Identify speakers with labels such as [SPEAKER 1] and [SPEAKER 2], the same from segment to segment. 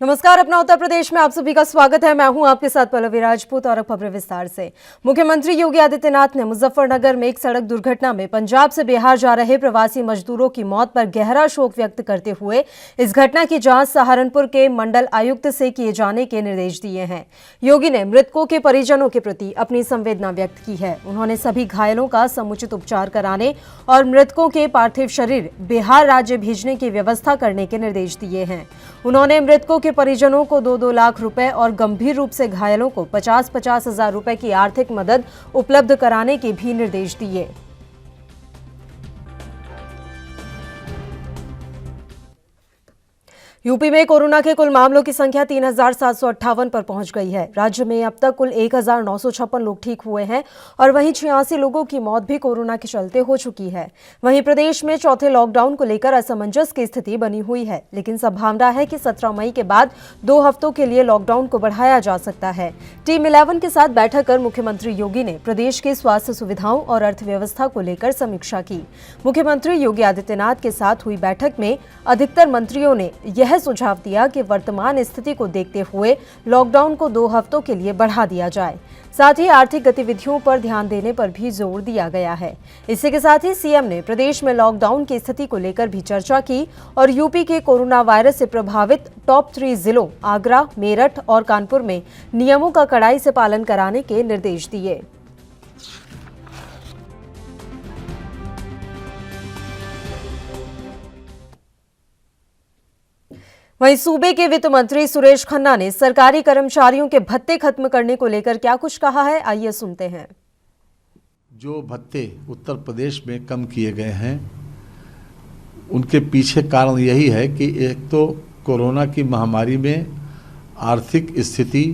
[SPEAKER 1] नमस्कार, अपना उत्तर प्रदेश में आप सभी का स्वागत है। मैं हूं आपके साथ पल्लवी राजपूत और खबरें विस्तार से। मुख्यमंत्री योगी आदित्यनाथ ने मुजफ्फरनगर में एक सड़क दुर्घटना में पंजाब से बिहार जा रहे प्रवासी मजदूरों की मौत पर गहरा शोक व्यक्त करते हुए इस घटना की जांच सहारनपुर के मंडल आयुक्त से किए जाने के निर्देश दिए हैं। योगी ने मृतकों के परिजनों के प्रति अपनी संवेदना व्यक्त की है। उन्होंने सभी घायलों का समुचित उपचार कराने और मृतकों के पार्थिव शरीर बिहार राज्य भेजने की व्यवस्था करने के निर्देश दिए हैं। उन्होंने मृतकों के परिजनों को 2-2 लाख रुपए और गंभीर रूप से घायलों को 50-50 हजार रुपए की आर्थिक मदद उपलब्ध कराने के भी निर्देश दिए। यूपी में कोरोना के कुल मामलों की संख्या 3,758 पर पहुंच गई है। राज्य में अब तक कुल 1,956 लोग ठीक हुए हैं और वहीं 86 लोगों की मौत भी कोरोना के चलते हो चुकी है। वहीं प्रदेश में चौथे लॉकडाउन को लेकर असमंजस की स्थिति बनी हुई है, लेकिन संभावना है कि 17 मई के बाद 2 हफ्तों के लिए लॉकडाउन को बढ़ाया जा सकता है। टीम 11 के साथ बैठक कर मुख्यमंत्री योगी ने प्रदेश की स्वास्थ्य सुविधाओं और अर्थव्यवस्था को लेकर समीक्षा की। मुख्यमंत्री योगी आदित्यनाथ के साथ हुई बैठक में अधिकतर मंत्रियों ने यह सुझाव दिया कि वर्तमान स्थिति को देखते हुए लॉकडाउन को 2 हफ्तों के लिए बढ़ा दिया जाए। साथ ही आर्थिक गतिविधियों पर ध्यान देने पर भी जोर दिया गया है। इसी के साथ ही सीएम ने प्रदेश में लॉकडाउन की स्थिति को लेकर भी चर्चा की और यूपी के कोरोना वायरस से प्रभावित टॉप 3 जिलों आगरा, मेरठ और कानपुर में नियमों का कड़ाई से पालन कराने के निर्देश दिए। वहीं सूबे के वित्त मंत्री सुरेश खन्ना ने सरकारी कर्मचारियों के भत्ते खत्म करने को लेकर क्या कुछ कहा है, आइए सुनते हैं।
[SPEAKER 2] जो भत्ते उत्तर प्रदेश में कम किए गए हैं उनके पीछे कारण यही है कि एक तो कोरोना की महामारी में आर्थिक स्थिति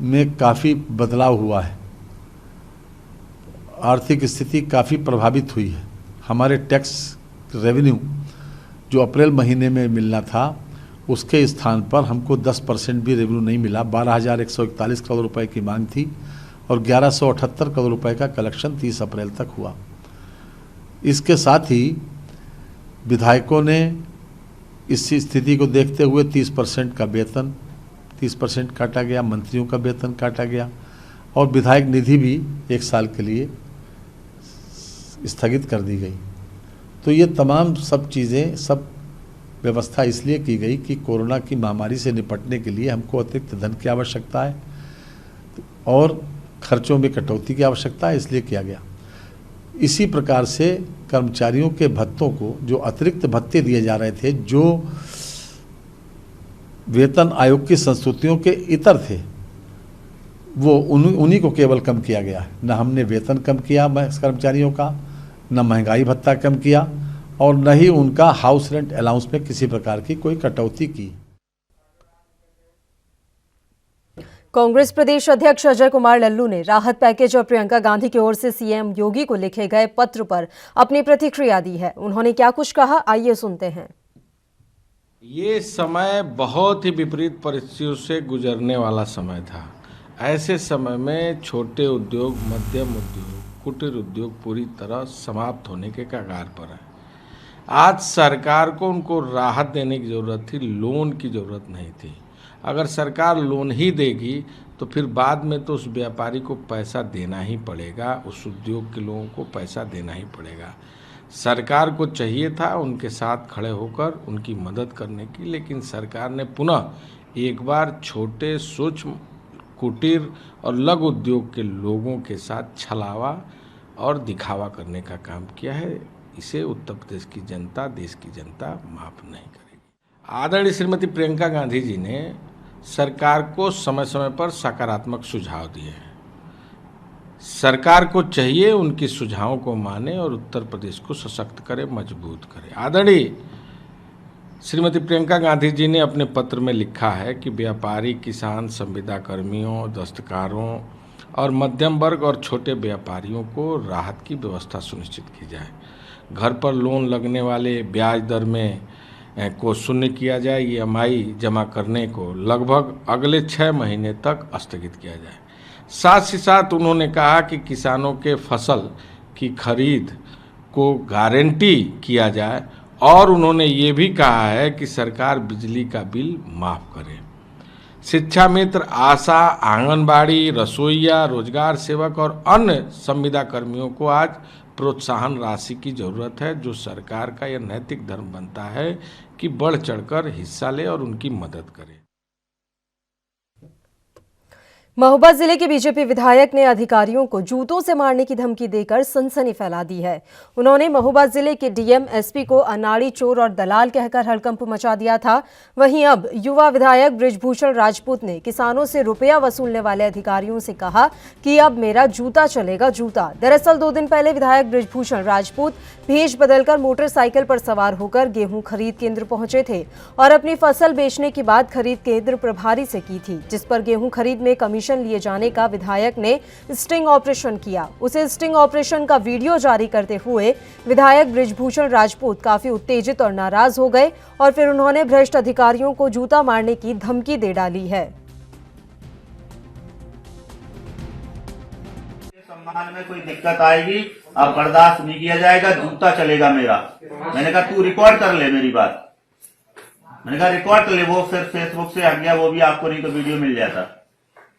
[SPEAKER 2] में काफ़ी बदलाव हुआ है। आर्थिक स्थिति काफ़ी प्रभावित हुई है। हमारे टैक्स रेवेन्यू जो अप्रैल महीने में मिलना था उसके स्थान पर हमको 10% भी रेवेन्यू नहीं मिला। 12,141 करोड़ रुपए की मांग थी और 1,178 करोड़ रुपए का कलेक्शन 30 अप्रैल तक हुआ। इसके साथ ही विधायकों ने इस स्थिति को देखते हुए 30% का वेतन 30% काटा गया, मंत्रियों का वेतन काटा गया और विधायक निधि भी 1 साल के लिए स्थगित कर दी गई। तो ये तमाम सब चीज़ें, सब व्यवस्था इसलिए की गई कि कोरोना की महामारी से निपटने के लिए हमको अतिरिक्त धन की आवश्यकता है और खर्चों में कटौती की आवश्यकता है, इसलिए किया गया। इसी प्रकार से कर्मचारियों के भत्तों को, जो अतिरिक्त भत्ते दिए जा रहे थे, जो वेतन आयोग की संस्तुतियों के इतर थे, वो उन्हीं को केवल कम किया गया है। न हमने वेतन कम किया कर्मचारियों का, न महंगाई भत्ता कम किया और न ही उनका हाउस रेंट अलाउंस में किसी प्रकार की कोई कटौती की।
[SPEAKER 1] कांग्रेस प्रदेश अध्यक्ष अजय कुमार लल्लू ने राहत पैकेज और प्रियंका गांधी की ओर से सीएम योगी को लिखे गए पत्र पर अपनी प्रतिक्रिया दी है। उन्होंने क्या कुछ कहा, आइए सुनते हैं।
[SPEAKER 3] ये समय बहुत ही विपरीत परिस्थितियों से गुजरने वाला समय था। ऐसे समय में छोटे उद्योग, मध्यम उद्योग, कुटीर उद्योग पूरी तरह समाप्त होने के कगार पर है। आज सरकार को उनको राहत देने की ज़रूरत थी, लोन की ज़रूरत नहीं थी। अगर सरकार लोन ही देगी तो फिर बाद में तो उस व्यापारी को पैसा देना ही पड़ेगा, उस उद्योग के लोगों को पैसा देना ही पड़ेगा। सरकार को चाहिए था उनके साथ खड़े होकर उनकी मदद करने की, लेकिन सरकार ने पुनः एक बार छोटे, सूक्ष्म, कुटीर और लघु उद्योग के लोगों के साथ छलावा और दिखावा करने का काम किया है। इसे उत्तर प्रदेश की जनता, देश की जनता माफ नहीं करेगी। आदरणीय श्रीमती प्रियंका गांधी जी ने सरकार को समय समय पर सकारात्मक सुझाव दिए हैं। सरकार को चाहिए उनकी सुझावों को माने और उत्तर प्रदेश को सशक्त करे, मजबूत करे। आदरणीय श्रीमती प्रियंका गांधी जी ने अपने पत्र में लिखा है कि व्यापारी, किसान, संविदा कर्मियों, दस्तकारों और मध्यम वर्ग और छोटे व्यापारियों को राहत की व्यवस्था सुनिश्चित की जाए। घर पर लोन लगने वाले ब्याज दर में को शून्य किया जाए। EMI जमा करने को लगभग अगले 6 महीने तक स्थगित किया जाए। साथ ही साथ उन्होंने कहा कि किसानों के फसल की खरीद को गारंटी किया जाए और उन्होंने ये भी कहा है कि सरकार बिजली का बिल माफ करे। शिक्षा मित्र, आशा, आंगनबाड़ी, रसोइया, रोजगार सेवक और अन्य संविदा कर्मियों को आज प्रोत्साहन राशि की जरूरत है, जो सरकार का यह नैतिक धर्म बनता है कि बढ़ चढ़कर हिस्सा ले और उनकी मदद करे।
[SPEAKER 1] महोबा जिले के बीजेपी विधायक ने अधिकारियों को जूतों से मारने की धमकी देकर सनसनी फैला दी है। उन्होंने महोबा जिले के डीएम, एसपी को अनाड़ी, चोर और दलाल कहकर हड़कंप मचा दिया था। वहीं अब युवा विधायक बृजभूषण राजपूत ने किसानों से रुपया वसूलने वाले अधिकारियों से कहा कि अब मेरा जूता चलेगा जूता। दरअसल 2 दिन पहले विधायक बृजभूषण राजपूत भेष बदलकर मोटरसाइकिल पर सवार होकर गेहूं खरीद केंद्र पहुंचे थे और अपनी फसल बेचने की बात खरीद केंद्र प्रभारी से की थी, जिस पर गेहूं खरीद में कमीशन लिए जाने का विधायक ने स्टिंग ऑपरेशन किया। उसे स्टिंग ऑपरेशन का वीडियो जारी करते हुए विधायक बृजभूषण राजपूत काफी उत्तेजित और नाराज हो गए और फिर उन्होंने भ्रष्ट अधिकारियों को जूता मारने की धमकी दे डाली है।
[SPEAKER 4] सम्मान में कोई दिक्कत आएगी, अब बर्दाश्त नहीं किया जाएगा, जूता चलेगा मेरा। मैंने कहा तू रिकॉर्ड कर ले मेरी बात। मैंने कहा रिकॉर्ड कर ले, वो फिर फेसबुक से हट गया, वो भी आपको नहीं तो वीडियो मिल जाता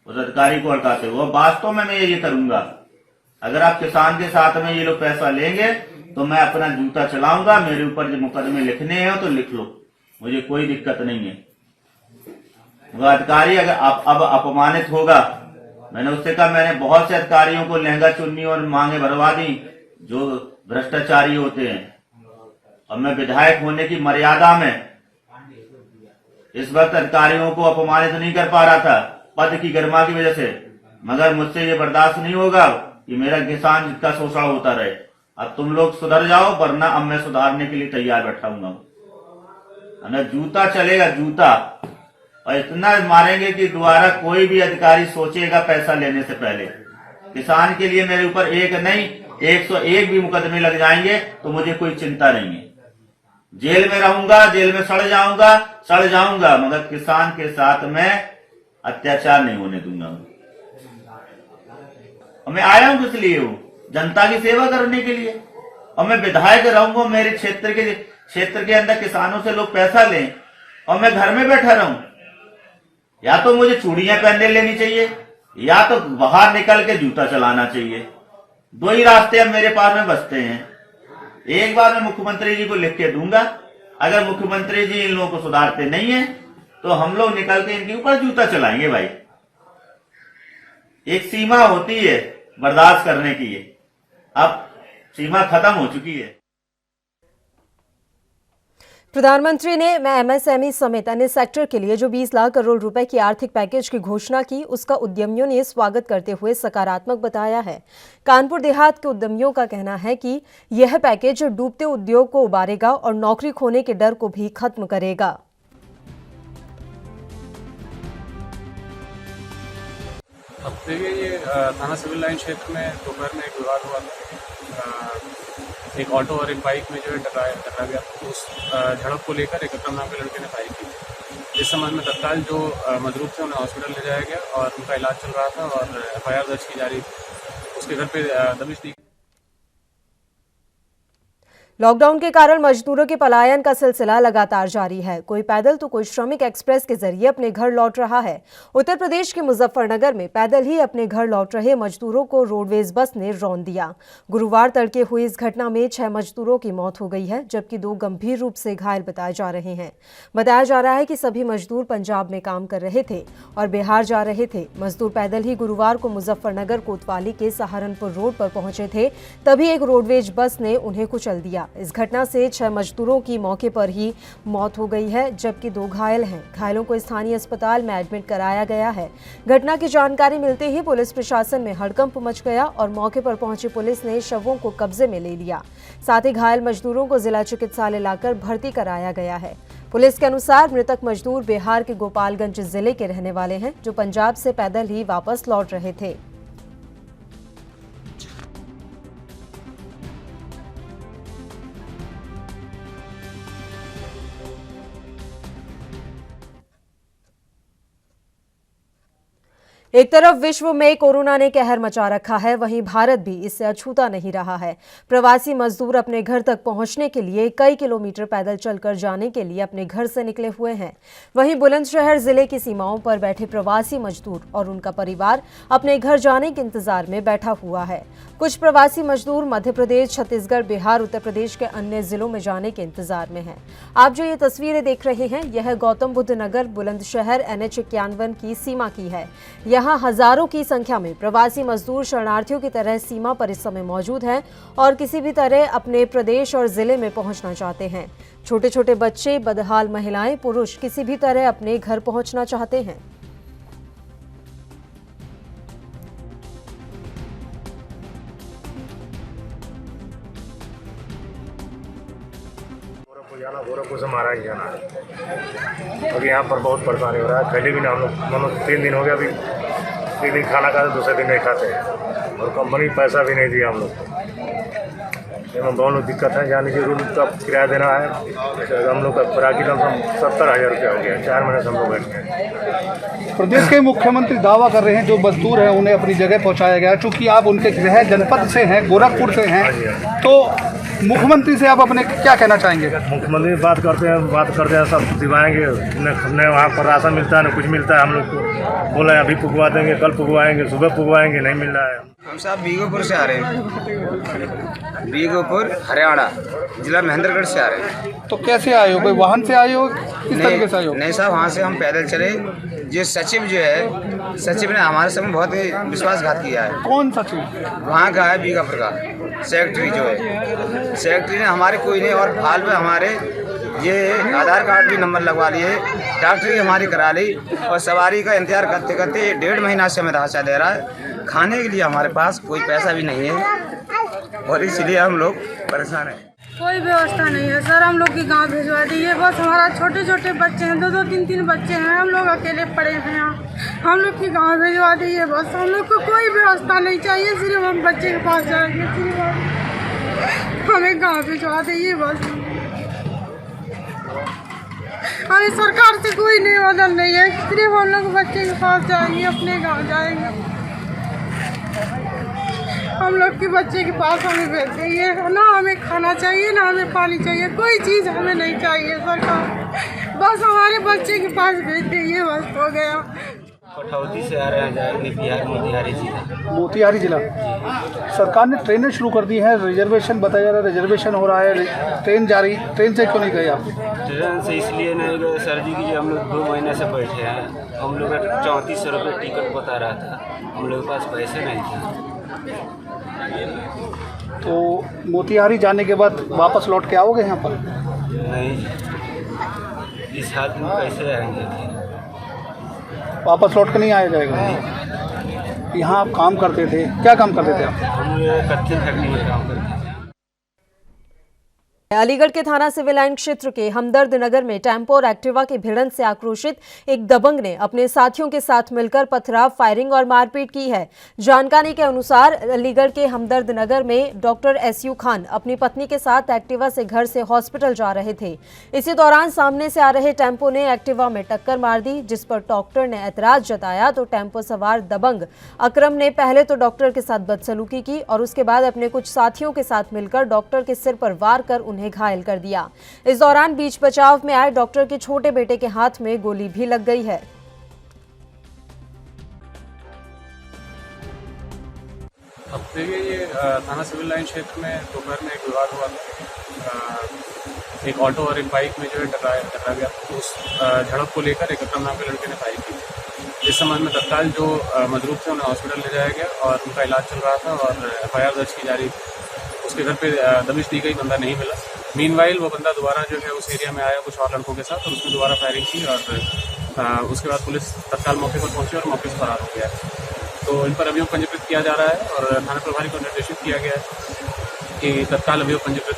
[SPEAKER 4] उस अधिकारी को हटाते हुए। वास्तव में मैं ये करूंगा, अगर आप किसान के साथ में ये लोग पैसा लेंगे तो मैं अपना जूता चलाऊंगा। मेरे ऊपर जो मुकदमे लिखने हैं तो लिख लो, मुझे कोई दिक्कत नहीं है। वो अधिकारी अगर अब अपमानित होगा, मैंने उससे कहा, मैंने बहुत से अधिकारियों को लहंगा चुन्नी और मांगे भरवा दी जो भ्रष्टाचारी होते हैं, और मैं विधायक होने की मर्यादा में इस वक्त अधिकारियों को अपमानित नहीं कर पा रहा था पद की गरिमा की वजह से, मगर मुझसे ये बर्दाश्त नहीं होगा कि मेरा किसान जितना शोषण होता रहे। अब तुम लोग सुधर जाओ, वरना अब मैं सुधारने के लिए तैयार बैठा हूँ। जूता चलेगा जूता, और इतना मारेंगे कि दोबारा कोई भी अधिकारी सोचेगा पैसा लेने से पहले। किसान के लिए मेरे ऊपर एक नहीं 101 भी मुकदमे लग जाएंगे तो मुझे कोई चिंता नहीं है। जेल में रहूंगा, जेल में सड़ जाऊंगा, मगर किसान के साथ में अत्याचार नहीं होने दूंगा। और मैं आया हूं किस लिए हूं? जनता की सेवा करने के लिए। और मैं विधायक रहूंगा, मेरे क्षेत्र के अंदर किसानों से लोग पैसा लें और मैं घर में बैठा रहूं। या तो मुझे चूड़ियां पहनने लेनी चाहिए, या तो बाहर निकल के जूता चलाना चाहिए। 2 ही रास्ते अब मेरे पास में बचते हैं। एक बार मैं मुख्यमंत्री जी को लिख के दूंगा, अगर मुख्यमंत्री जी इन लोगों को सुधारते नहीं है तो हम लोग निकल के इनके ऊपर जूता चलाएंगे। भाई, एक सीमा होती है बर्दाश्त करने की, अब सीमा खत्म हो चुकी है।
[SPEAKER 1] प्रधानमंत्री ने एमएसएमई समेत अन्य सेक्टर के लिए जो 20 लाख करोड़ रुपए की आर्थिक पैकेज की घोषणा की, उसका उद्यमियों ने स्वागत करते हुए सकारात्मक बताया है। कानपुर देहात के उद्यमियों का कहना है कि यह पैकेज डूबते उद्योग को उबारेगा और नौकरी खोने के डर को भी खत्म करेगा।
[SPEAKER 5] अब देखिए, ये थाना सिविल लाइन क्षेत्र में दोपहर में एक विवाद हुआ था। एक ऑटो और एक बाइक में जो है टकरा गया। उस झड़प को लेकर एक अक्रम नाम के लड़के ने फायरिंग की। इस संबंध में तत्काल जो मजरूर थे उन्हें हॉस्पिटल ले जाया गया और उनका इलाज चल रहा था और एफआईआर दर्ज की जा रही थी। उसके घर पे दबिश दी।
[SPEAKER 1] लॉकडाउन के कारण मजदूरों के पलायन का सिलसिला लगातार जारी है। कोई पैदल तो कोई श्रमिक एक्सप्रेस के जरिए अपने घर लौट रहा है। उत्तर प्रदेश के मुजफ्फरनगर में पैदल ही अपने घर लौट रहे मजदूरों को रोडवेज बस ने रौंद दिया। गुरुवार तड़के हुई इस घटना में 6 मजदूरों की मौत हो गई है, जबकि 2 गंभीर रूप से घायल बताए जा रहे हैं। बताया जा रहा है कि सभी मजदूर पंजाब में काम कर रहे थे और बिहार जा रहे थे। मजदूर पैदल ही गुरुवार को मुजफ्फरनगर कोतवाली के सहारनपुर रोड पर पहुंचे थे, तभी एक रोडवेज बस ने उन्हें कुचल दिया। इस घटना से 6 मजदूरों की मौके पर ही मौत हो गई है, जबकि 2 घायल हैं। घायलों को स्थानीय अस्पताल में एडमिट कराया गया है। घटना की जानकारी मिलते ही पुलिस प्रशासन में हड़कंप मच गया और मौके पर पहुंची पुलिस ने शवों को कब्जे में ले लिया। साथ ही घायल मजदूरों को जिला चिकित्सालय लाकर भर्ती कराया गया है। पुलिस के अनुसार मृतक मजदूर बिहार के गोपालगंज जिले के रहने वाले हैं, जो पंजाब से पैदल ही वापस लौट रहे थे। एक तरफ विश्व में कोरोना ने कहर मचा रखा है, वहीं भारत भी इससे अछूता नहीं रहा है। प्रवासी मजदूर अपने घर तक पहुंचने के लिए कई किलोमीटर पैदल चलकर जाने के लिए अपने घर से निकले हुए हैं। वहीं बुलंदशहर जिले की सीमाओं पर बैठे प्रवासी मजदूर और उनका परिवार अपने घर जाने के इंतजार में बैठा हुआ है। कुछ प्रवासी मजदूर मध्य प्रदेश, छत्तीसगढ़, बिहार, उत्तर प्रदेश के अन्य जिलों में जाने के इंतजार में हैं। आप जो ये तस्वीरें देख रहे हैं, यह गौतम बुद्ध नगर बुलंदशहर NH 51 की सीमा की है। यहाँ हजारों की संख्या में प्रवासी मजदूर शरणार्थियों की तरह सीमा पर इस समय मौजूद हैं और किसी भी तरह अपने प्रदेश और जिले में पहुंचना चाहते हैं। छोटे छोटे बच्चे, बदहाल महिलाएं, पुरुष किसी भी तरह अपने घर पहुंचना चाहते हैं।
[SPEAKER 6] गोरखपुर से महाराज जाना है। अभी यहाँ पर बहुत परेशानी हो रहा है। पहले भी ना हम लोग 3 दिन हो गया, अभी 1 दिन खाना खाते, दूसरे दिन नहीं खाते हैं और कंपनी पैसा भी नहीं दिया हम लोग को। इसमें बहुत लोग दिक्कत है। जाने की रूम का किराया देना है। हम लोग का प्राकी लमसम 70,000 रुपया हो गया। 4 महीने से हम लोग बैठे हैं।
[SPEAKER 7] प्रदेश के मुख्यमंत्री दावा कर रहे हैं जो मजदूर हैं उन्हें अपनी जगह पहुंचाया गया। चूंकि आप उनके गृह जनपद से हैं, गोरखपुर से हैं, तो मुख्यमंत्री से आप अपने क्या कहना चाहेंगे?
[SPEAKER 6] मुख्यमंत्री बात करते हैं सब दिवाएंगे। न वहाँ पर राशन मिलता है, न कुछ मिलता है। हम लोग को बोला है अभी पुगवा देंगे, कल पुगवाएंगे, सुबह पुगवाएंगे, नहीं मिल रहा है।
[SPEAKER 8] हम साहब बीगोपुर से आ रहे हैं, बीगोपुर हरियाणा, जिला महेंद्रगढ़ से आ रहे हैं।
[SPEAKER 7] तो कैसे आए हो? कोई वाहन से आए हो? किस तरीके से आए हो?
[SPEAKER 8] नहीं साहब, वहाँ से हम पैदल चले। जो सचिव जो है, सचिव ने हमारे समय बहुत ही विश्वासघात किया है।
[SPEAKER 7] कौन सचिव?
[SPEAKER 8] वहाँ का है बीगापुर का सेक्रेटरी जो है। सेक्रेटरी ने हमारे कोई नहीं, और हाल में हमारे ये आधार कार्ड भी नंबर लगवा लिए, डॉक्टरी हमारी करा ली, और सवारी का इंतजार करते करते 1.5 महीना से हमें रास्ता दे रहा है। खाने के लिए हमारे पास कोई पैसा भी नहीं है और इसलिए हम लोग परेशान हैं।
[SPEAKER 9] कोई व्यवस्था नहीं है सर। हम लोग की गांव भिजवा दीजिए बस। हमारा छोटे छोटे बच्चे हैं, 2-2, 3-3 बच्चे हैं। हम लोग अकेले पड़े हैं यहाँ। हम लोग की गांव भिजवा दीजिए बस। हम लोग को कोई व्यवस्था नहीं चाहिए, सिर्फ हम बच्चे के पास जाएंगे। सिर्फ हमें गांव भिजवा दीजिए बस। हमें सरकार से कोई निवेदन नहीं है, सिर्फ हम लोग बच्चे के पास जाएंगे, अपने गाँव जाएंगे। हम लोग के बच्चे के पास हमें भेज दीजिए। ना हमें खाना चाहिए, ना हमें पानी चाहिए, कोई चीज़ हमें नहीं चाहिए सरकार। बस हमारे बच्चे के पास भेज दीजिए, बस हो गया।
[SPEAKER 8] कठौती से आ रहे हैं, जाएंगे बिहार मोतिहारी जिला।
[SPEAKER 7] मोतिहारी जिला। सरकार ने ट्रेनें शुरू कर दी हैं, रिजर्वेशन बताया जा रहा है, रिजर्वेशन हो रहा है, ट्रेन जारी। ट्रेन से क्यों नहीं गए आप?
[SPEAKER 8] ट्रेन से इसलिए नहीं गए सर जी कि हम लोग 2 महीने से बैठे हैं। हम लोग का 3400 रुपये टिकट बता रहा था, हम लोग के पास पैसे नहीं थे।
[SPEAKER 7] तो मोतिहारी जाने के बाद वापस लौट के आओगे यहाँ पर?
[SPEAKER 8] नहीं, इस हालत में कैसे आएंगे?
[SPEAKER 7] वापस लौट के नहीं आया जाएगा। यहाँ आप काम करते थे, क्या काम करते थे आप?
[SPEAKER 8] हम कच्चे फैक्ट्री में काम करते थे।
[SPEAKER 1] अलीगढ़ के थाना सिविल लाइन क्षेत्र के हमदर्द नगर में टेम्पो और एक्टिवा की भिड़ंत से आक्रोशित एक दबंग ने अपने साथियों के साथ मिलकर पथराव, फायरिंग और मारपीट की है। जानकारी के अनुसार अलीगढ़ के हमदर्द नगर में डॉक्टर SU खान अपनी पत्नी के साथ एक्टिवा से घर से हॉस्पिटल जा रहे थे। इसी दौरान सामने से आ रहे टेम्पो ने एक्टिवा में टक्कर मार दी, जिस पर डॉक्टर ने ऐतराज जताया तो टेम्पो सवार दबंग अकरम ने पहले तो डॉक्टर के साथ बदसलूकी की और उसके बाद अपने कुछ साथियों के साथ मिलकर डॉक्टर के सिर पर वार कर उन्हें घायल कर दिया। इस दौरान बीच बचाव में आए डॉक्टर के छोटे बेटे के हाथ में गोली भी लग गई है।
[SPEAKER 5] अब देखिए, ये थाना सिविल लाइन क्षेत्र में दोपहर में एक विवाद हुआ था। एक ऑटो और एक बाइक में जो है टकरा गया। उस झड़प को लेकर एक अकरम नाम के लड़के ने फायरिंग की। इस संबंध में तत्काल जो मजरूफ थे उन्हें हॉस्पिटल ले जाया गया और उनका इलाज चल रहा था और FIR दर्ज की जा रही थी। उसके घर पे दबिश दी गई, बंदा नहीं मिला। मीनवाइल वो बंदा दोबारा जो है उस एरिया में आया कुछ और लड़कों के साथ और उसने दोबारा फायरिंग की और उसके बाद पुलिस तत्काल मौके पर पहुंची और मौके से फरार हो गया। तो इन पर अभियोग पंजीकृत किया जा रहा है और थाना प्रभारी को निर्देशित किया गया है कि तत्काल अभियोग पंजीकृत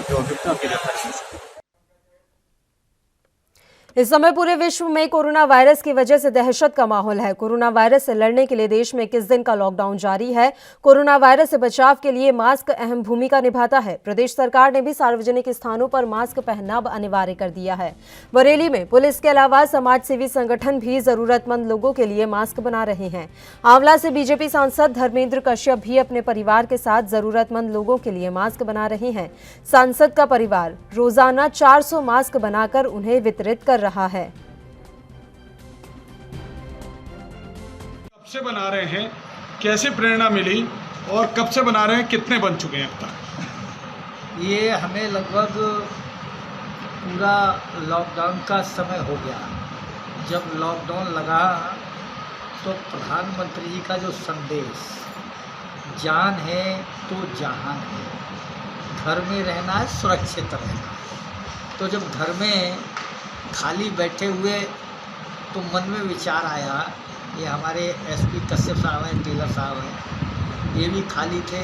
[SPEAKER 5] जो अभियुक्त हैं उनकी गिरफ्तारी की।
[SPEAKER 1] इस समय पूरे विश्व में कोरोना वायरस की वजह से दहशत का माहौल है। कोरोना वायरस से लड़ने के लिए देश में 21 दिन का लॉकडाउन जारी है। कोरोना वायरस से बचाव के लिए मास्क अहम भूमिका निभाता है। प्रदेश सरकार ने भी सार्वजनिक स्थानों पर मास्क पहनना अनिवार्य कर दिया है। बरेली में पुलिस के अलावा समाज सेवी संगठन भी जरूरतमंद लोगों के लिए मास्क बना रहे हैं। आंवला से बीजेपी सांसद धर्मेंद्र कश्यप भी अपने परिवार के साथ जरूरतमंद लोगों के लिए मास्क बना रहे हैं। सांसद का परिवार रोजाना 400 मास्क बनाकर उन्हें वितरित कर रहा है।
[SPEAKER 10] कब से बना रहे हैं, कैसे प्रेरणा मिली और कब से बना रहे हैं, कितने बन चुके हैं अब तक?
[SPEAKER 11] ये हमें लगभग पूरा लॉकडाउन का समय हो गया। जब लॉकडाउन लगा तो प्रधानमंत्री जी का जो संदेश, जान है तो जहान है, घर में रहना है, सुरक्षित रहना। तो जब घर में खाली बैठे हुए तो मन में विचार आया, ये हमारे एसपी कश्यप साहब हैं, टेलर साहब हैं, ये भी खाली थे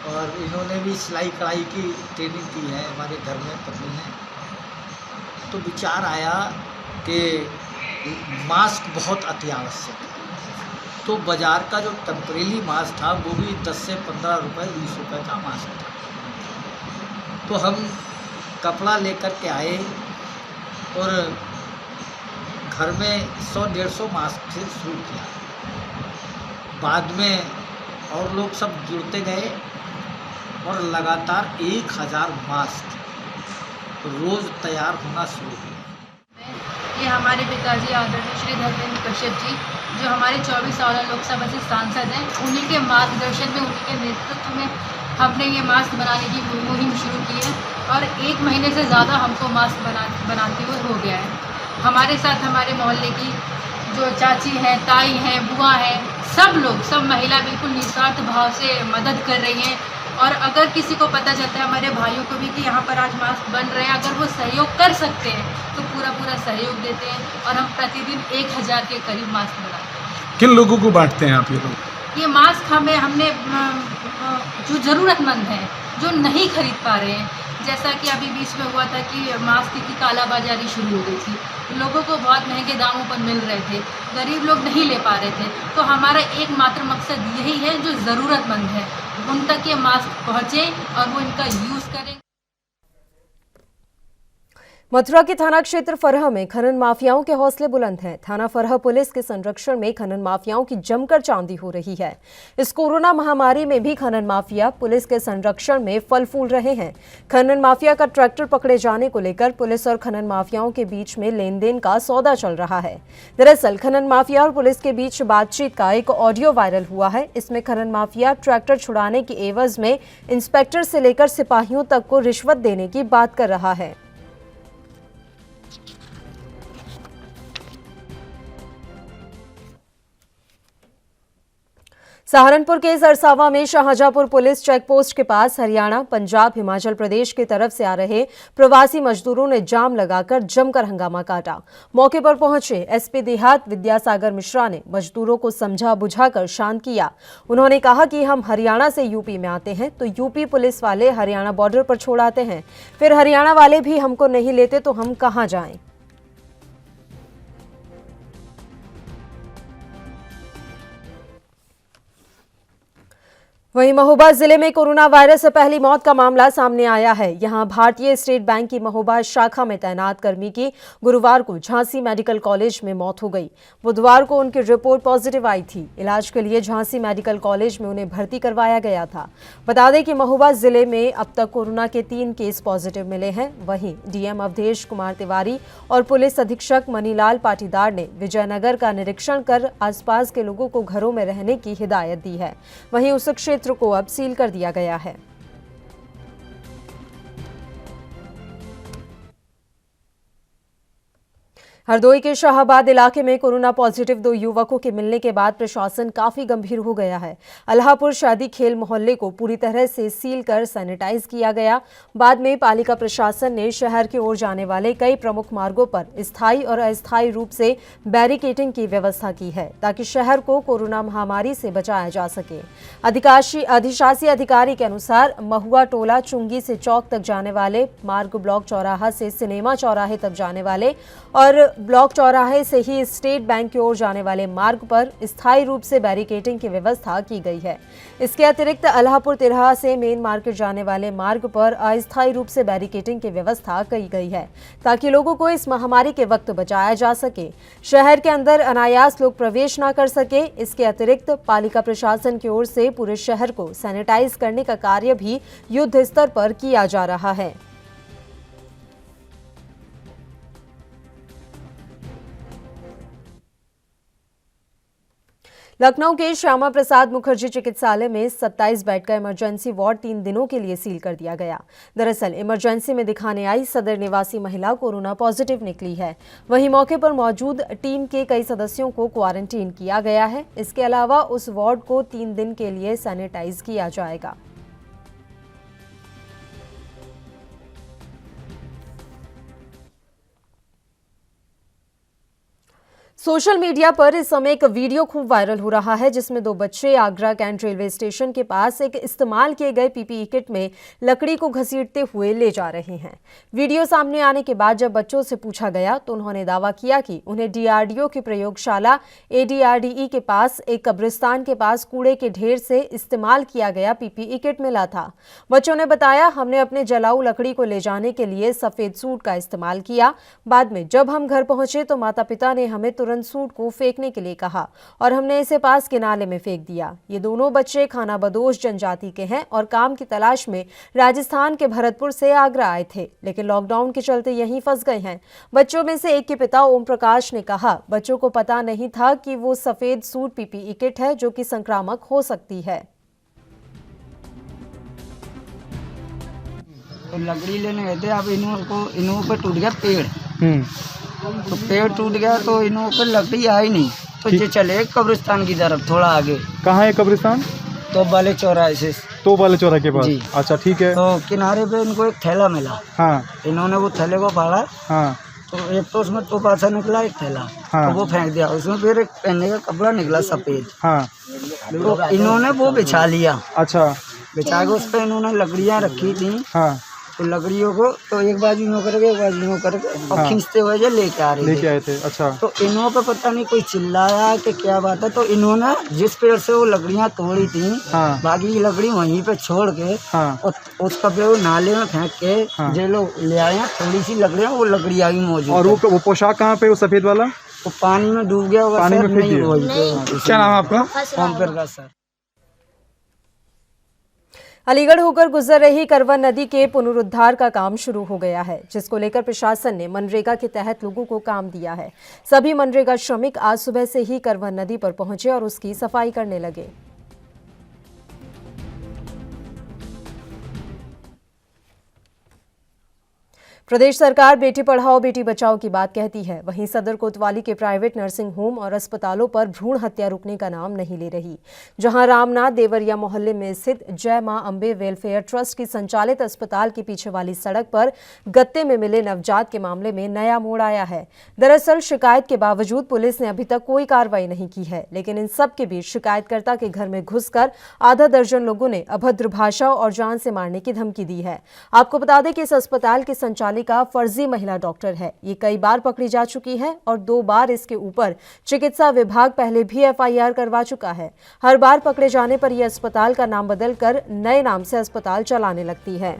[SPEAKER 11] और इन्होंने भी सिलाई कढ़ाई की ट्रेनिंग की है हमारे घर में पत्नी ने। तो विचार आया कि मास्क बहुत अति आवश्यक है। तो बाज़ार का जो टेम्परेरी मास्क था वो भी 10 से 15 रुपये, 20 रुपये का मास्क था। तो हम कपड़ा लेकर के आए और घर में 100-150 मास्क से शुरू किया। बाद में और लोग सब जुड़ते गए और लगातार 1000 मास्क रोज़ तैयार होना शुरू हुआ।
[SPEAKER 12] ये हमारे पिताजी आदरणीय श्री धर्मेंद्र कश्यप जी, जो हमारे 24 साल लोकसभा से सांसद हैं, उन्हीं के मार्गदर्शन में, उन्हीं के नेतृत्व में हमने ये मास्क बनाने की मुहिम शुरू की है और 1 महीने से ज़्यादा हमको मास्क बनाते हुए हो गया है। हमारे साथ हमारे मोहल्ले की जो चाची हैं, ताई हैं, बुआ हैं, सब महिला बिल्कुल निस्वार्थ भाव से मदद कर रही हैं। और अगर किसी को पता चलता है, हमारे भाइयों को भी, कि यहाँ पर आज मास्क बन रहे हैं, अगर वो सहयोग कर सकते हैं तो पूरा सहयोग देते हैं और हम प्रतिदिन 1000 के करीब मास्क बनाते हैं।
[SPEAKER 10] किन लोगों को बांटते हैं आप ये लोग?
[SPEAKER 12] ये मास्क हमने जो ज़रूरतमंद हैं, जो नहीं खरीद पा रहे हैं, जैसा कि अभी बीच में हुआ था कि मास्क की कालाबाजारी शुरू हो गई थी, लोगों को बहुत महंगे दामों पर मिल रहे थे, गरीब लोग नहीं ले पा रहे थे। तो हमारा एकमात्र मकसद यही है, जो ज़रूरतमंद है उन तक ये मास्क पहुँचे और वो इनका यूज़ करें।
[SPEAKER 1] मथुरा के थाना क्षेत्र फरहा में खनन माफियाओं के हौसले बुलंद हैं। थाना फरहा पुलिस के संरक्षण में खनन माफियाओं की जमकर चांदी हो रही है। इस कोरोना महामारी में भी खनन माफिया पुलिस के संरक्षण में फल फूल रहे हैं। खनन माफिया का ट्रैक्टर पकड़े जाने को लेकर पुलिस और खनन माफियाओं के बीच में लेन देन का सौदा चल रहा है। दरअसल खनन माफिया और पुलिस के बीच बातचीत का एक ऑडियो वायरल हुआ है। इसमें खनन माफिया ट्रैक्टर छुड़ाने की एवज में इंस्पेक्टर से लेकर सिपाहियों तक को रिश्वत देने की बात कर रहा है। सहारनपुर के सरसावा में शाहजहांपुर पुलिस चेकपोस्ट के पास हरियाणा, पंजाब, हिमाचल प्रदेश की तरफ से आ रहे प्रवासी मजदूरों ने जाम लगाकर जमकर हंगामा काटा। मौके पर पहुंचे एसपी देहात विद्यासागर मिश्रा ने मजदूरों को समझा बुझाकर शांत किया। उन्होंने कहा कि हम हरियाणा से यूपी में आते हैं तो यूपी पुलिस वाले हरियाणा बॉर्डर पर छोड़ आते हैं, फिर हरियाणा वाले भी हमको नहीं लेते तो हम कहां जाएं। वहीं महोबा जिले में कोरोना वायरस से पहली मौत का मामला सामने आया है। यहां भारतीय स्टेट बैंक की महोबा शाखा में तैनात कर्मी की गुरुवार को झांसी मेडिकल कॉलेज में मौत हो गई। बुधवार को उनकी रिपोर्ट पॉजिटिव आई थी। इलाज के लिए झांसी मेडिकल कॉलेज में उन्हें भर्ती करवाया गया था। बता दें कि महोबा जिले में अब तक कोरोना के 3 केस पॉजिटिव मिले हैं। वहीं डीएम अवधेश कुमार तिवारी और पुलिस अधीक्षक मनीलाल पाटीदार ने विजयनगर का निरीक्षण कर आसपास के लोगों को घरों में रहने की हिदायत दी है। वहीं उस क्षेत्र को अब सील कर दिया गया है। हरदोई के शाहाबाद इलाके में कोरोना पॉजिटिव 2 युवकों के मिलने के बाद प्रशासन काफी गंभीर हो गया है। अल्लाहपुर शादी खेल मोहल्ले को पूरी तरह से सील कर सैनिटाइज किया गया। बाद में पालिका प्रशासन ने शहर की ओर जाने वाले कई प्रमुख मार्गों पर स्थायी और अस्थायी रूप से बैरिकेडिंग की व्यवस्था की है ताकि शहर को कोरोना महामारी से बचाया जा सके। अधिशासी अधिकारी के अनुसार महुआ टोला चुंगी से चौक तक जाने वाले मार्ग, ब्लॉक चौराहा से सिनेमा चौराहे तक जाने वाले और ब्लॉक चौराहे से ही स्टेट बैंक की ओर जाने वाले मार्ग पर स्थायी रूप से बैरिकेडिंग की व्यवस्था की गई है। इसके अतिरिक्त अल्लाहपुर तिराहा से मेन मार्केट जाने वाले मार्ग पर अस्थायी रूप से बैरिकेडिंग की व्यवस्था की गई है ताकि लोगों को इस महामारी के वक्त बचाया जा सके, शहर के अंदर अनायास लोग प्रवेश न कर सके। इसके अतिरिक्त पालिका प्रशासन की ओर से पूरे शहर को सैनिटाइज करने का कार्य भी युद्ध स्तर पर किया जा रहा है। लखनऊ के श्यामा प्रसाद मुखर्जी चिकित्सालय में 27 बेड का इमरजेंसी वार्ड 3 दिनों के लिए सील कर दिया गया। दरअसल इमरजेंसी में दिखाने आई सदर निवासी महिला कोरोना पॉजिटिव निकली है। वहीं मौके पर मौजूद टीम के कई सदस्यों को क्वारंटीन किया गया है। इसके अलावा उस वार्ड को 3 दिन के लिए सैनिटाइज किया जाएगा। सोशल मीडिया पर इस समय एक वीडियो खूब वायरल हो रहा है जिसमें 2 बच्चे आगरा कैंट रेलवे स्टेशन के पास एक इस्तेमाल किए गए पीपीई किट में लकड़ी को घसीटते हुए ले जा रहे हैं। वीडियो सामने आने के बाद जब बच्चों से पूछा गया तो उन्होंने दावा किया कि उन्हें डीआरडीओ की प्रयोगशाला ADRDE के पास एक कब्रिस्तान के पास कूड़े के ढेर से इस्तेमाल किया गया पीपीई किट मिला था। बच्चों ने बताया, हमने अपने जलाऊ लकड़ी को ले जाने के लिए सफेद सूट का इस्तेमाल किया। बाद में जब हम घर पहुंचे तो माता पिता ने हमें तुरंत सूट को फेंकने के लिए कहा और हमने इसे पास के नाले में फेंक दिया। ये दोनों बच्चे खानाबदोश जनजाति के हैं और काम की तलाश में राजस्थान के भरतपुर से आगरा आए थे, लेकिन लॉकडाउन के चलते यहीं फंस गए हैं। बच्चों में से एक के पिता ओम प्रकाश ने कहा, बच्चों को पता नहीं था कि वो सफेद सूट पीपीई किट है जो कि संक्रामक हो सकती है।
[SPEAKER 11] तो लकड़ी लेने गए थे, अब इन्हों पर टूट गया पेड़। तो पेड़ टूट गया तो इन्हों पर लकड़ी आई नहीं, तो ये चले कब्रिस्तान की तरफ थोड़ा आगे।
[SPEAKER 13] कहाँ है कब्रिस्तान?
[SPEAKER 11] तो वाले चौराहे से।
[SPEAKER 13] तो वाले चौराहे के पास? अच्छा, ठीक है।
[SPEAKER 11] तो किनारे पे इनको एक थैला मिला।
[SPEAKER 13] हाँ।
[SPEAKER 11] इन्होंने वो थैले को फाड़ा।
[SPEAKER 13] हाँ।
[SPEAKER 11] तो एक तो उसमें तो पासा निकला, एक थैला। हाँ। तो वो फेंक दिया। उसमें फिर एक पहनने का कपड़ा निकला सफेद। हाँ। तो इन्होंने वो बिछा लिया। अच्छा। बिछा के उस पर इन्होंने लकड़ियाँ रखी थी। हाँ। तो लकड़ियों को तो एक बाजू यूँ करके एक बाजू यूँ करके और खींचते हुए जो लेके आ रहे थे। अच्छा। तो इन्हों पे पता नहीं कोई चिल्लाया कि क्या बात है, तो इन्होंने जिस पेड़ से वो लकड़ियाँ तोड़ी थी, बाकी की लकड़ी वहीं पे छोड़ के और उस कपड़े को नाले में फेंक के जो लोग ले आए हैं, थोड़ी सी लकड़ियाँ, वो लकड़ियाँ भी मौजूद।
[SPEAKER 13] और वो पोशाक कहाँ पे, वो सफेद वाला?
[SPEAKER 11] वो पानी में डूब गया होगा।
[SPEAKER 13] पानी में फेंक दिया। क्या नाम है आपका?
[SPEAKER 11] ओम प्रकाश सर।
[SPEAKER 1] अलीगढ़ होकर गुजर रही करवन नदी के पुनरुद्धार का काम शुरू हो गया है, जिसको लेकर प्रशासन ने मनरेगा के तहत लोगों को काम दिया है। सभी मनरेगा श्रमिक आज सुबह से ही करवन नदी पर पहुंचे और उसकी सफाई करने लगे। प्रदेश सरकार बेटी पढ़ाओ बेटी बचाओ की बात कहती है, वहीं सदर कोतवाली के प्राइवेट नर्सिंग होम और अस्पतालों पर भ्रूण हत्या रुकने का नाम नहीं ले रही। जहां रामनाथ देवरिया मोहल्ले में स्थित जय मां अम्बे वेलफेयर ट्रस्ट की संचालित अस्पताल के पीछे वाली सड़क पर गत्ते में मिले नवजात के मामले में नया मोड़ आया है। दरअसल शिकायत के बावजूद पुलिस ने अभी तक कोई कार्रवाई नहीं की है, लेकिन इन सब के बीच शिकायतकर्ता के घर में घुसकर आधा दर्जन लोगों ने अभद्र भाषा और जान से मारने की धमकी दी है। आपको बता दें कि इस अस्पताल के संचालक का फर्जी महिला डॉक्टर है। ये कई बार पकड़ी जा चुकी है और 2 बार इसके ऊपर चिकित्सा विभाग पहले भी FIR करवा चुका है। हर बार पकड़े जाने पर यह अस्पताल का नाम बदलकर नए नाम से अस्पताल चलाने लगती है।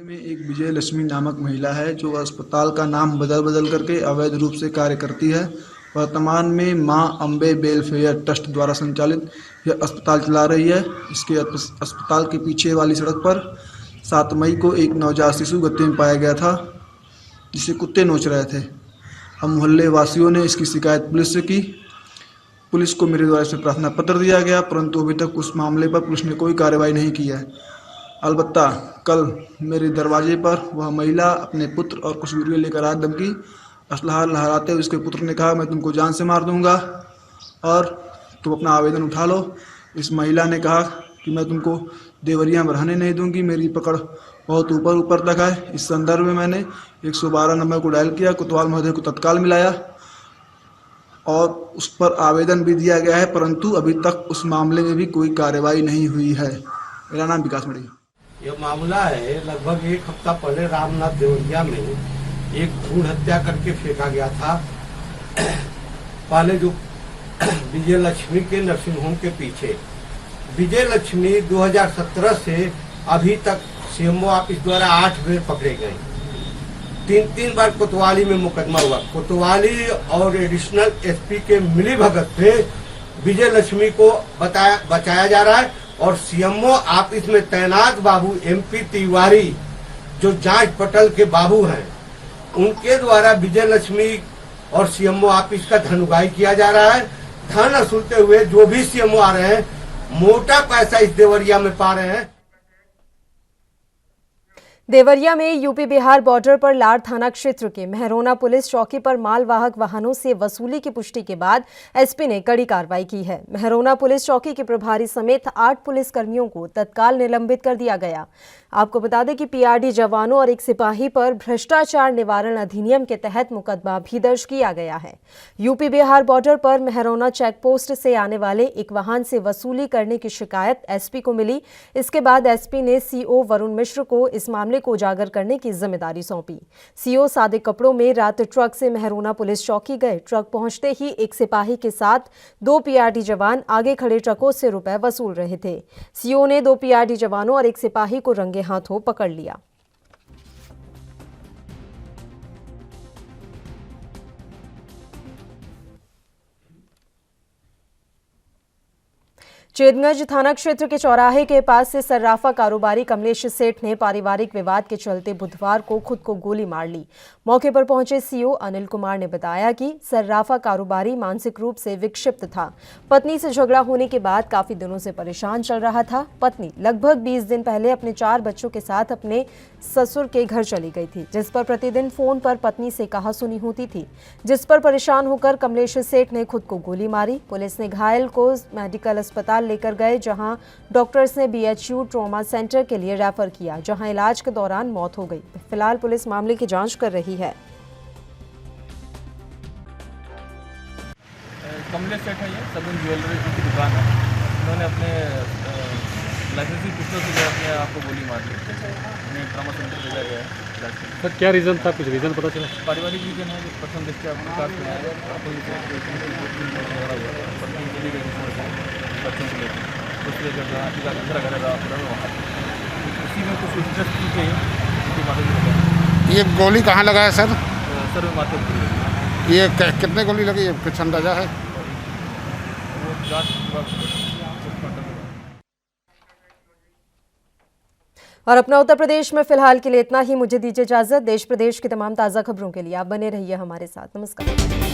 [SPEAKER 14] में एक विजय लक्ष्मी नामक महिला है जो अस्पताल का नाम बदल करके अवैध रूप से कार्य करती है। वर्तमान में मां अम्बे वेलफेयर ट्रस्ट द्वारा संचालित यह अस्पताल चला रही है। इसके अस्पताल के पीछे वाली सड़क पर 7 मई को एक नवजात शिशु गत्ते में पाया गया था, जिसे कुत्ते नोच रहे थे। हम मोहल्ले वासियों ने इसकी शिकायत पुलिस से की। पुलिस को मेरे द्वारा से प्रार्थना पत्र दिया गया, परंतु अभी तक उस मामले पर पुलिस ने कोई कार्रवाई नहीं की है। अलबत्ता कल मेरे दरवाजे पर वह महिला अपने पुत्र और कुछ वीडियो लेकर आ धमकी। असलहा लहराते हुए उसके पुत्र ने कहा, मैं तुमको जान से मार दूंगा और तुम अपना आवेदन उठा लो। इस महिला ने कहा कि मैं तुमको देवरिया में रहने नहीं दूंगी, मेरी पकड़ बहुत ऊपर तक है। इस संदर्भ में मैंने 112 नंबर को डायल किया, कोतवाल महोदय को तत्काल मिलाया और उस पर आवेदन भी दिया गया है, परंतु अभी तक उस मामले में भी कोई कार्रवाई नहीं हुई है। मेरा नाम विकास मणि।
[SPEAKER 15] यह मामला है लगभग 1 हफ्ता पहले रामनाथ देवरिया में एक भ्रूण हत्या करके फेंका गया था। पहले जो विजय लक्ष्मी के नर्सिंग होम के पीछे, विजय लक्ष्मी 2017 से अभी तक सीएमओ ऑफिस द्वारा 8 बार पकड़े गए। 3 बार कोतवाली में मुकदमा हुआ। कोतवाली और एडिशनल एसपी के मिलीभगत से विजय लक्ष्मी को बचाया जा रहा है और सीएमओ ऑफिस में तैनात बाबू एमपी तिवारी जो जांच पटल के बाबू हैं, उनके द्वारा विजय लक्ष्मी और सीएमओ ऑफिस का धन उगाही किया जा रहा है। धन वसूलते हुए जो भी सीएमओ आ रहे हैं, मोटा पैसा इस देवरिया में पा रहे हैं।
[SPEAKER 1] देवरिया में यूपी बिहार बॉर्डर पर लाड़ थाना क्षेत्र के मेहरोना पुलिस चौकी पर मालवाहक वाहनों से वसूली की पुष्टि के बाद एसपी ने कड़ी कार्रवाई की है। मेहरोना पुलिस चौकी के प्रभारी समेत 8 पुलिस कर्मियों को तत्काल निलंबित कर दिया गया। आपको बता दें कि पीआरडी जवानों और एक सिपाही पर भ्रष्टाचार निवारण अधिनियम के तहत मुकदमा भी दर्ज किया गया है। यूपी बिहार बॉर्डर पर मेहरोना चेकपोस्ट से आने वाले एक वाहन से वसूली करने की शिकायत एसपी को मिली। इसके बाद एसपी ने सीओ वरुण मिश्र को इस मामले को उजागर करने की जिम्मेदारी सौंपी। सीओ सादे कपड़ों में रात ट्रक से मेहरोना पुलिस चौकी गए। ट्रक पहुंचते ही एक सिपाही के साथ 2 पीआरडी जवान आगे खड़े ट्रकों से रुपए वसूल रहे थे। सीओ ने 2 पीआरडी जवानों और एक सिपाही को रंगे हाथों पकड़ लिया। चेतगंज थाना क्षेत्र के चौराहे के पास से सर्राफा कारोबारी कमलेश सेठ ने पारिवारिक विवाद के चलते बुधवार को खुद को गोली मार ली। मौके पर पहुंचे सीओ अनिल कुमार ने बताया कि सर्राफा कारोबारी मानसिक रूप से विक्षिप्त था। पत्नी से झगड़ा होने के बाद काफी दिनों से परेशान चल रहा था। पत्नी लगभग 20 दिन पहले अपने 4 बच्चों के साथ अपने ससुर के घर चली गई थी, जिस पर प्रतिदिन फोन पर पत्नी से कहासुनी होती थी, जिस पर परेशान होकर कमलेश सेठ ने खुद को गोली मारी। पुलिस ने घायल को मेडिकल अस्पताल लेकर गए, जहां डॉक्टर्स ने बीएचयू ट्रॉमा सेंटर के लिए रेफर किया, जहां इलाज के दौरान मौत हो गई। फिलहाल पुलिस मामले की जांच कर रही है।
[SPEAKER 16] कमलेश सेठ है, ये सगुन ज्वेलरी की दुकान है। उन्होंने अपने लाइसेंसी पिस्टल से अपने आप को गोली मार दी। उन्हें ट्रॉमा सेंटर भेजा गया है।
[SPEAKER 13] सर क्या रीज़न था, कुछ रीज़न पता चला?
[SPEAKER 16] पारिवारिक रीजन है, प्रथम दृष्टया प्रकाश में आया। बच्चों से लेकर दूसरे घर करेगा वहाँ उसी में कुछ इंटरेस्ट थे।
[SPEAKER 17] ये गोली कहाँ लगा है सर?
[SPEAKER 16] सर माथे।
[SPEAKER 17] ये कितने गोली लगी है, कुछ अंदाजा है?
[SPEAKER 16] वो जांच।
[SPEAKER 1] और अपना उत्तर प्रदेश में फिलहाल के लिए इतना ही। मुझे दीजिए इजाजत। देश प्रदेश की तमाम ताज़ा खबरों के लिए आप बने रहिए हमारे साथ। नमस्कार।